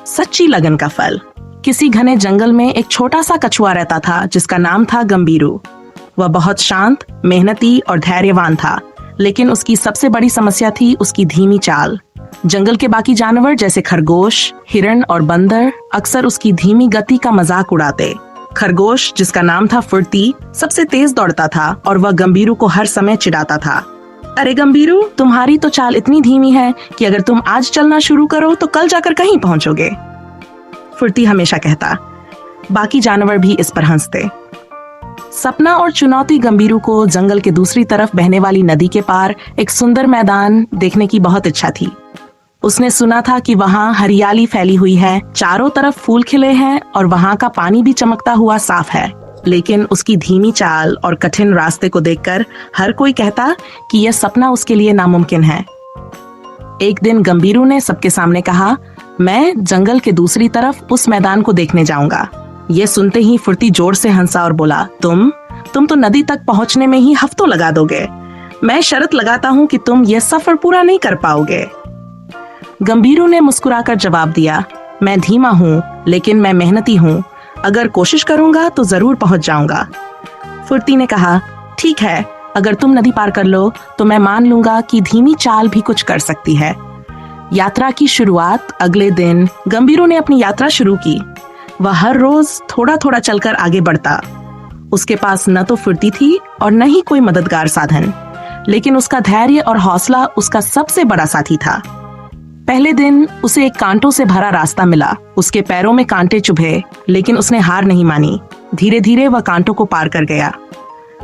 सच्ची लगन का फल। किसी घने जंगल में एक छोटा सा कछुआ रहता था जिसका नाम था गंभीरू। वह बहुत शांत, मेहनती और धैर्यवान था, लेकिन उसकी सबसे बड़ी समस्या थी उसकी धीमी चाल। जंगल के बाकी जानवर जैसे खरगोश, हिरण और बंदर अक्सर उसकी धीमी गति का मजाक उड़ाते। खरगोश, जिसका नाम था फुर्ती, सबसे तेज दौड़ता था और वह गंभीरू को हर समय चिढ़ाता था। अरे गंभीरू, तुम्हारी तो चाल इतनी धीमी है कि अगर तुम आज चलना शुरू करो तो कल जाकर कहीं पहुंचोगे, फुर्ती हमेशा कहता। बाकी जानवर भी इस पर हंसते। सपना और चुनौती गंभीरू को जंगल के दूसरी तरफ बहने वाली नदी के पार एक सुंदर मैदान देखने की बहुत इच्छा थी। उसने सुना था कि वहाँ हरियाली फैली हुई है, चारों तरफ फूल खिले हैं और वहाँ का पानी भी चमकता हुआ साफ है। लेकिन उसकी धीमी चाल और कठिन रास्ते को देखकर हर कोई कहता कि यह सपना उसके लिए नामुमकिन है। एक दिन गंभीरू ने सबके सामने कहा, मैं जंगल के दूसरी तरफ उस मैदान को देखने जाऊंगा। ये सुनते ही फुर्ती जोर से हंसा और बोला, तुम तो नदी तक पहुंचने में ही हफ्तों लगा दोगे। मैं शर्त लगाता हूँ कि तुम यह सफर पूरा नहीं कर पाओगे। गंभीरू ने मुस्कुराकर जवाब दिया, मैं धीमा हूँ लेकिन मैं मेहनती हूँ। अगर कोशिश करूंगा तो जरूर पहुंच जाऊंगा। फुर्ती ने कहा, ठीक है, अगर तुम नदी पार कर लो तो मैं मान लूंगा कि धीमी चाल भी कुछ कर सकती है। यात्रा की शुरुआत अगले दिन गंभीरू ने अपनी यात्रा शुरू की। वह हर रोज थोड़ा थोड़ा चलकर आगे बढ़ता। उसके पास न तो फुर्ती थी और न ही कोई मददगार साधन, लेकिन उसका धैर्य और हौसला उसका सबसे बड़ा साथी था। पहले दिन उसे एक कांटों से भरा रास्ता मिला। उसके पैरों में कांटे चुभे, लेकिन उसने हार नहीं मानी। धीरे धीरे वह कांटों को पार कर गया।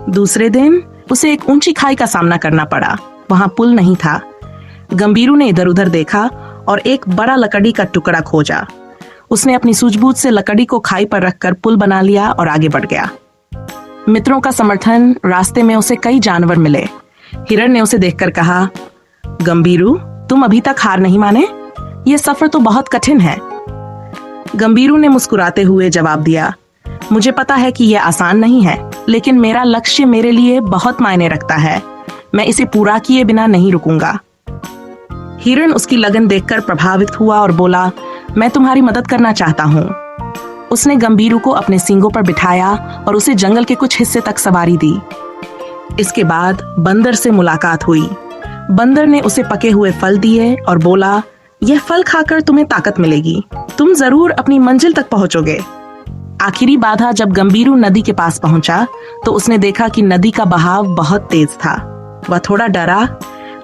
दूसरे दिन उसे एक ऊंची खाई का सामना करना पड़ा। वहां पुल नहीं था। गंभीरू ने इधर उधर देखा और एक बड़ा लकड़ी का टुकड़ा खोजा। उसने अपनी सूझबूझ से लकड़ी को खाई पर रखकर पुल बना लिया और आगे बढ़ गया। मित्रों का समर्थन, रास्ते में उसे कई जानवर मिले। हिरण ने उसे देखकर कहा, गंभीरू, तुम अभी तक हार नहीं माने? यह सफर तो बहुत कठिन है। गंभीरू ने मुस्कुराते हुए जवाब दिया, मुझे पता है कि यह आसान नहीं है, लेकिन मेरा लक्ष्य मेरे लिए बहुत मायने रखता है। मैं इसे पूरा किए बिना नहीं रुकूंगा। हिरण उसकी लगन देखकर प्रभावित हुआ और बोला, मैं तुम्हारी मदद करना चाहता हूँ। उसने गंभीरू को अपने सींगों पर बिठाया और उसे जंगल के कुछ हिस्से तक सवारी दी। इसके बाद बंदर से मुलाकात हुई। बंदर ने उसे पके हुए फल दिए और बोला, यह फल खाकर तुम्हें ताकत मिलेगी। तुम जरूर अपनी मंजिल तक पहुंचोगे। आखिरी बाधा जब गंभीरू नदी के पास पहुंचा तो उसने देखा कि नदी का बहाव बहुत तेज था। वह थोड़ा डरा,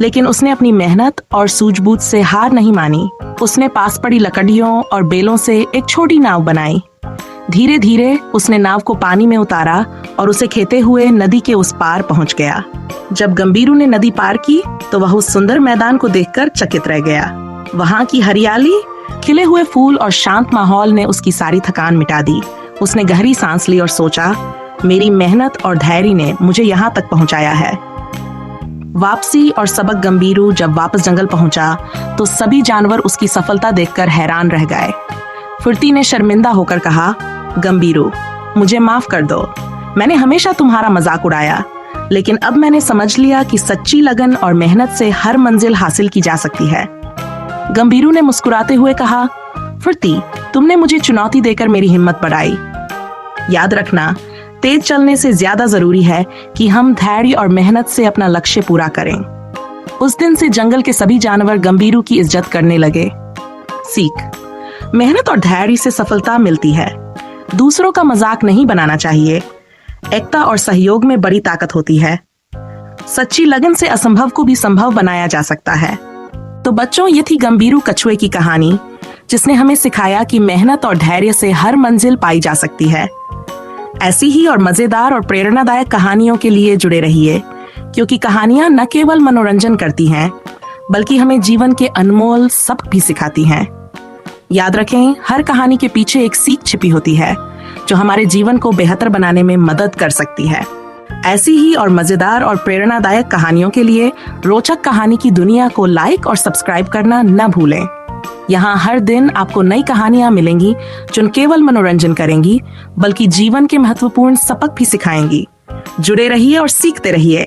लेकिन उसने अपनी मेहनत और सूझबूझ से हार नहीं मानी। उसने पास पड़ी लकड़ियों और बेलों से एक छोटी नाव बनाई। धीरे धीरे उसने नाव को पानी में उतारा और उसे खेते हुए नदी के उस पार पहुंच गया। जब गंभीरू ने नदी पार की तो वह उस सुंदर मैदान को देखकर चकित रह गया। वहां की हरियाली, खिले हुए फूल और शांत माहौल ने उसकी सारी थकान मिटा दी। उसने गहरी सांस ली और सोचा, मेरी मेहनत और धैर्य ने मुझे यहाँ तक पहुँचाया है। वापसी और सबक गंभीरू जब वापस जंगल पहुंचा तो सभी जानवर उसकी सफलता देखकर हैरान रह गए। फुर्ती ने शर्मिंदा होकर कहा, गंभीरू, मुझे माफ कर दो। मैंने हमेशा तुम्हारा मजाक उड़ाया, लेकिन अब मैंने समझ लिया कि सच्ची लगन और मेहनत से हर मंजिल हासिल की जा सकती है। गंभीरू ने मुस्कुराते हुए कहा, फुर्ती, तुमने मुझे चुनौती देकर मेरी हिम्मत बढ़ाई। याद रखना, तेज चलने से ज्यादा जरूरी है कि हम धैर्य और मेहनत से अपना लक्ष्य पूरा करें। उस दिन से जंगल के सभी जानवर गंभीरू की इज्जत करने लगे। सीख, मेहनत और धैर्य से सफलता मिलती है। दूसरों का मजाक नहीं बनाना चाहिए। एकता और सहयोग में बड़ी ताकत होती है। सच्ची लगन से असंभव को भी संभव बनाया जा सकता है। तो बच्चों, ये थी गंभीरू कछुए की कहानी, जिसने हमें सिखाया कि मेहनत और धैर्य से हर मंजिल पाई जा सकती है। ऐसी ही और मजेदार और प्रेरणादायक कहानियों के लिए जुड़े रहिए, क्योंकि कहानियां न केवल मनोरंजन करती हैं, बल्कि हमें जीवन के अनमोल सबक भी सिखाती हैं। याद रखें, हर कहानी के पीछे एक सीख छिपी होती है जो हमारे जीवन को बेहतर बनाने में मदद कर सकती है। ऐसी ही और मजेदार और प्रेरणादायक कहानियों के लिए रोचक कहानी की दुनिया को लाइक और सब्सक्राइब करना न भूलें। यहाँ हर दिन आपको नई कहानियाँ मिलेंगी जो न केवल मनोरंजन करेंगी, बल्कि जीवन के महत्वपूर्ण सबक भी सिखाएंगी। जुड़े रहिए और सीखते रहिए।